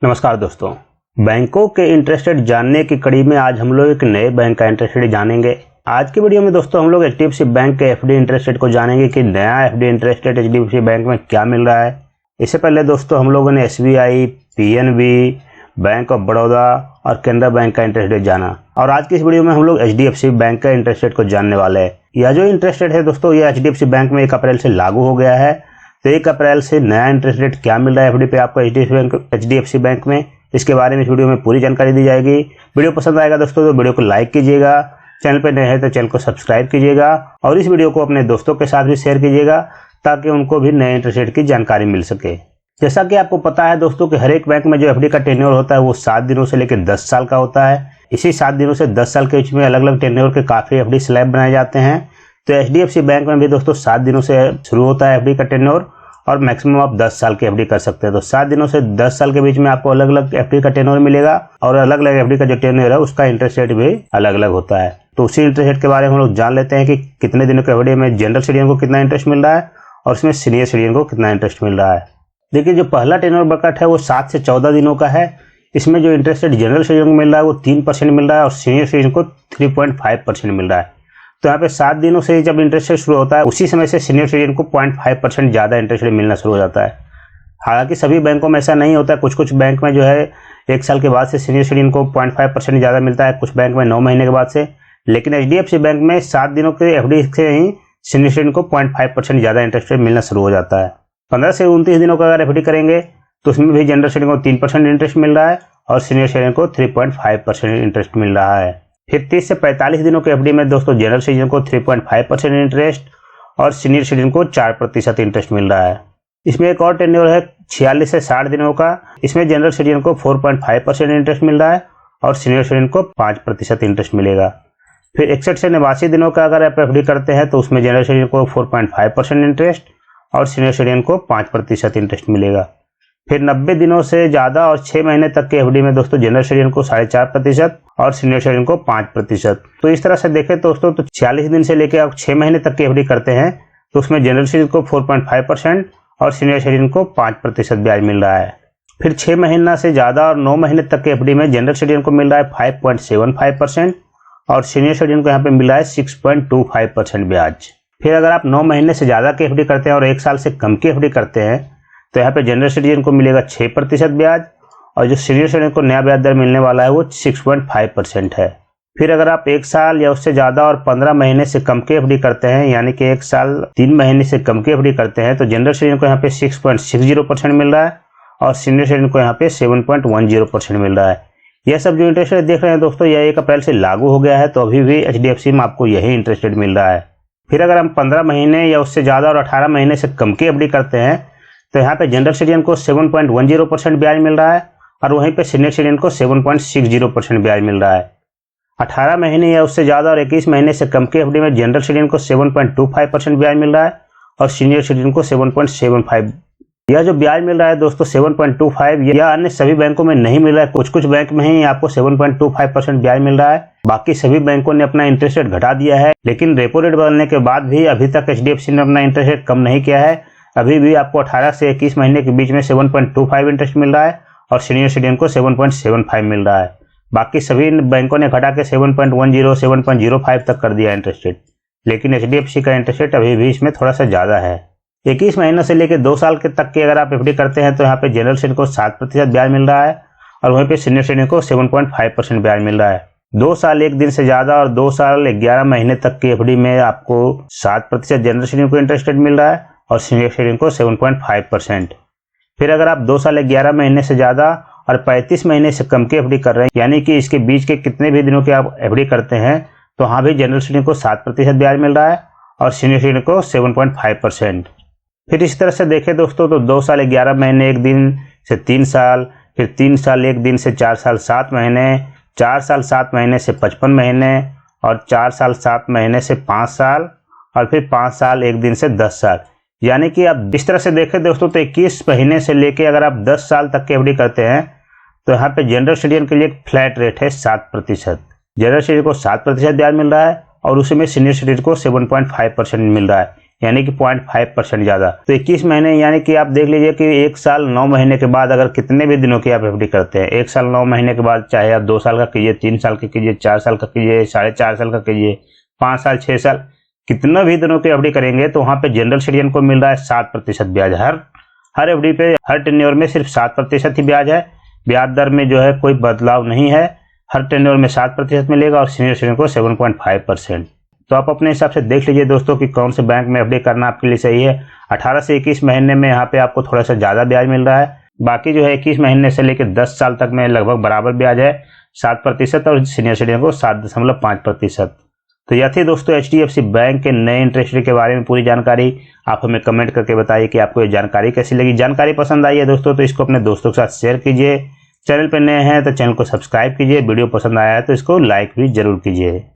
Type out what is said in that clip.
नमस्कार दोस्तों, बैंकों के इंटरेस्ट रेट जानने की कड़ी में आज हम लोग एक नए बैंक का इंटरेस्ट रेट जानेंगे। आज की वीडियो में दोस्तों हम लोग एचडीएफसी बैंक के एफडी इंटरेस्ट रेट को जानेंगे कि नया FD interest rate HDFC bank में क्या मिल रहा है। इससे पहले दोस्तों हम लोगों ने SBI, PNB, bank of Baroda और केनरा बैंक का इंटरेस्ट रेट जाना, और आज की इस वीडियो में हम लोग एचडीएफसी बैंक का इंटरेस्ट रेट को जानने वाले हैं। यह जो इंटरेस्ट रेट है दोस्तों, यह एचडीएफसी बैंक में 1 अप्रैल से लागू हो गया है। तो 1 अप्रैल से नया इंटरेस्ट रेट क्या मिल रहा है एफडी पे आपको एचडीएफसी बैंक में, इसके बारे में इस वीडियो में पूरी जानकारी दी जाएगी। वीडियो पसंद आएगा दोस्तों तो वीडियो को लाइक कीजिएगा, चैनल पर नए हैं तो चैनल को सब्सक्राइब कीजिएगा और इस वीडियो को अपने दोस्तों के साथ भी शेयर कीजिएगा ताकि उनको भी नए इंटरेस्ट रेट की जानकारी मिल सके। जैसा कि आपको पता है दोस्तों कि हर एक बैंक में जो एफडी का टेन्योर होता है वो 7 दिनों से लेकर 10 साल का होता है। इसी 7 दिनों से 10 साल के बीच में अलग अलग टेन्योर के काफ़ी एफडी स्लैब बनाए जाते हैं। तो एचडीएफसी बैंक में भी दोस्तों 7 दिनों से शुरू होता है एफडी का टेन्योर और मैक्सिमम आप 10 साल की एफडी कर सकते हैं। तो 7 दिनों से 10 साल के बीच में आपको अलग अलग एफडी का टेन्योर मिलेगा और अलग अलग एफडी का जो टेन्योर है उसका इंटरेस्ट रेट भी अलग अलग होता है। तो उसी इंटरेस्ट रेट के बारे में हम लोग जान लेते हैं कि कितने दिनों के एफडी में जनरल सिटीजन को कितना इंटरेस्ट मिल रहा है और उसमें सीनियर सिटीजन को कितना इंटरेस्ट मिल रहा है। देखिए, जो पहला टेन्योर बकट है वो 7 से 14 दिनों का है। इसमें जो इंटरेस्ट रेट जनरल सिटीजन को मिल रहा है वो 3% मिल रहा है और सीनियर सिटीजन को 3.5% मिल रहा है। तो यहाँ पे 7 दिनों से जब इंटरेस्ट रेट शुरू होता है उसी समय से सीनियर सिटीजन को 0.5% ज़्यादा इंटरेस्ट रेट मिलना शुरू हो जाता है। हालांकि सभी बैंकों में ऐसा नहीं होता है, कुछ कुछ बैंक में जो है 1 साल के बाद से सीनियर सिटीजन को 0.5% ज़्यादा मिलता है, कुछ बैंक में 9 महीने के बाद से। लेकिन एचडीएफसी बैंक में 7 दिनों के एफडी से ही सीनियर सिटीजन को 0.5% ज़्यादा इंटरेस्ट रेट मिलना शुरू हो जाता है। 15 से 29 दिनों का अगर एफडी करेंगे तो उसमें भी जनरल सिटीजन को 3% इंटरेस्ट मिल रहा है और सीनियर सिटीजन को 3.5% इंटरेस्ट मिल रहा है। फिर 30 से 45 दिनों के एफडी में दोस्तों जनरल सिटीजन को 3.5% इंटरेस्ट और सीनियर सिटीजन को 4% इंटरेस्ट मिल रहा है। इसमें एक और टेन्योर है 46 से 60 दिनों का। इसमें जनरल सिटीजन को 4.5% इंटरेस्ट मिल रहा है और सीनियर सिटीजन को 5% इंटरेस्ट मिलेगा। फिर 61 से 89 दिनों का अगर आप एफडी करते हैं तो उसमें जनरल सिटीजन को 4.5% इंटरेस्ट और सीनियर सिटीजन को 5% इंटरेस्ट मिलेगा। फिर 90 दिनों से ज़्यादा और 6 महीने तक के एफडी में दोस्तों जनरल सिटीजन को 4.5% और सीनियर सिटीजन को 5%। तो इस तरह से देखें दोस्तों तो 46 दिन से लेकर आप 6 महीने तक की एफडी करते हैं तो उसमें जनरल सिटीजन को 4.5% और सीनियर सिटीजन को 5% ब्याज मिल रहा है। फिर 6 महीना से ज़्यादा और 9 महीने तक के एफडी में जनरल सिटीजन को मिल रहा है 5.75% और सीनियर सिटीजन को यहाँ पे मिल रहा है 6.25% ब्याज। फिर अगर आप 9 महीने से ज़्यादा की एफडी करते हैं और 1 साल से कम की एफडी करते हैं तो यहाँ पे जनरल सिटीजन को मिलेगा 6% ब्याज और जो सीनियर सिटीजन को नया ब्याज दर मिलने वाला है वो 6.5% है। फिर अगर आप 1 साल या उससे ज़्यादा और 15 महीने से कम की एफडी करते हैं, यानी कि 1 साल 3 महीने से कम की एफडी करते हैं, तो जनरल सिटीजन को यहाँ पे 6.60% मिल रहा है और सीनियर सिटीजन को यहाँ पे 7.10% मिल रहा है। यह सब जो इंटरेस्ट रेट देख रहे हैं दोस्तों यह 1 अप्रैल से लागू हो गया है, तो अभी भी एचडीएफसी में आपको यही इंटरेस्ट रेट मिल रहा है। फिर अगर हम 15 महीने या उससे ज़्यादा और 18 महीने से कम की एफडी करते हैं तो यहाँ पे जनरल सिटीजन को 7.10% ब्याज मिल रहा है और वहीं पे सीनियर सिटीजन को 7.60% ब्याज मिल रहा है। 18 महीने या उससे ज़्यादा और 21 महीने से कम की एफडी में जनरल सिटीजन को 7.25% ब्याज मिल रहा है और सीनियर सिटीजन को 7.75। यह जो ब्याज मिल रहा है दोस्तों 7.25 यह अन्य सभी बैंकों में नहीं मिल रहा है, कुछ कुछ बैंक में ही आपको 7.25% ब्याज मिल रहा है। बाकी सभी बैंकों ने अपना इंटरेस्ट रेट घटा दिया है, लेकिन रेपो रेट बदलने के बाद भी अभी तक एचडीएफसी ने अपना इंटरेस्ट रेट कम नहीं किया है। अभी भी आपको 18 से 21 महीने के बीच में 7.25 इंटरेस्ट मिल रहा है और सीनियर सिटीजन को 7.75 मिल रहा है। बाकी सभी बैंकों ने घटा के 7.10, 7.05 तक कर दिया इंटरेस्ट रेट, लेकिन एचडीएफसी का इंटरेस्ट रेट अभी भी इसमें थोड़ा सा ज़्यादा है। 21 महीनों से लेकर 2 साल के तक के अगर आप एफडी करते हैं तो यहाँ पे जनरल सिटीजन को 7% ब्याज मिल रहा है और वहीं पे सीनियर सिटीजन को 7.5% ब्याज मिल रहा है। 2 साल 1 दिन से ज़्यादा और 2 साल 11 महीने तक की एफडी में आपको 7% जनरल सिटीजन को इंटरेस्ट रेट मिल रहा है और सीनियर सिटीजन को 7.5%। फिर अगर आप 2 साल 11 महीने से ज़्यादा और 35 महीने से कम की एफडी कर रहे हैं, यानी कि इसके बीच के कितने भी दिनों की आप एफडी करते हैं, तो हाँ भी जनरल सिटीजन को 7% ब्याज मिल रहा है और सीनियर सिटीजन को 7.5%। फिर इस तरह से देखें दोस्तों तो 2 साल 11 महीने 1 दिन से 3 साल, फिर 3 साल 1 दिन से 4 साल 7 महीने, 4 साल 7 महीने से 55 महीने और 4 साल 7 महीने से 5 साल और फिर 5 साल 1 दिन से 10 साल। यानी कि आप इस तरह से देखें दोस्तों तो 21 महीने से लेके अगर आप 10 साल तक की एफडी करते हैं तो यहाँ पे जनरल सिटीजन के लिए एक फ्लैट रेट है 7%। जनरल सिटीजन को 7% ब्याज मिल रहा है और उसी में सीनियर सिटीजन को 7.5% मिल रहा है। यानी कि 0.5% ज़्यादा। तो 21 महीने यानी कि आप देख लीजिए कि 1 साल 9 महीने के बाद अगर कितने भी दिनों की आप एफडी करते हैं, 1 साल 9 महीने के बाद चाहे आप 2 साल का कीजिए, 3 साल का कीजिए, 4 साल का कीजिए, 4.5 साल का कीजिए, 5 साल, 6 साल, कितना भी दिनों की एफडी करेंगे तो वहाँ पे जनरल सिटीजन को मिल रहा है 7% ब्याज। हर एफडी पे हर टेन्योर में सिर्फ 7% ही ब्याज है। ब्याज दर में जो है कोई बदलाव नहीं है, हर टेन्योर में 7% मिलेगा और सीनियर सिटीजन को 7.5%। तो आप अपने हिसाब से देख लीजिए दोस्तों कि कौन से बैंक में एफडी करना आपके लिए सही है। 18 से 21 महीने में यहाँ पे आपको थोड़ा सा ज़्यादा ब्याज मिल रहा है, बाकी जो है 21 महीने से लेकर 10 साल तक में लगभग बराबर ब्याज है, 7% और सीनियर सिटीजन को 7.5%। तो यह थी दोस्तों HDFC बैंक के नए इंटरेस्ट रेट के बारे में पूरी जानकारी। आप हमें कमेंट करके बताइए कि आपको ये जानकारी कैसी लगी। जानकारी पसंद आई है दोस्तों तो इसको अपने दोस्तों के साथ शेयर कीजिए। चैनल पर नए हैं तो चैनल को सब्सक्राइब कीजिए। वीडियो पसंद आया है तो इसको लाइक भी जरूर कीजिए।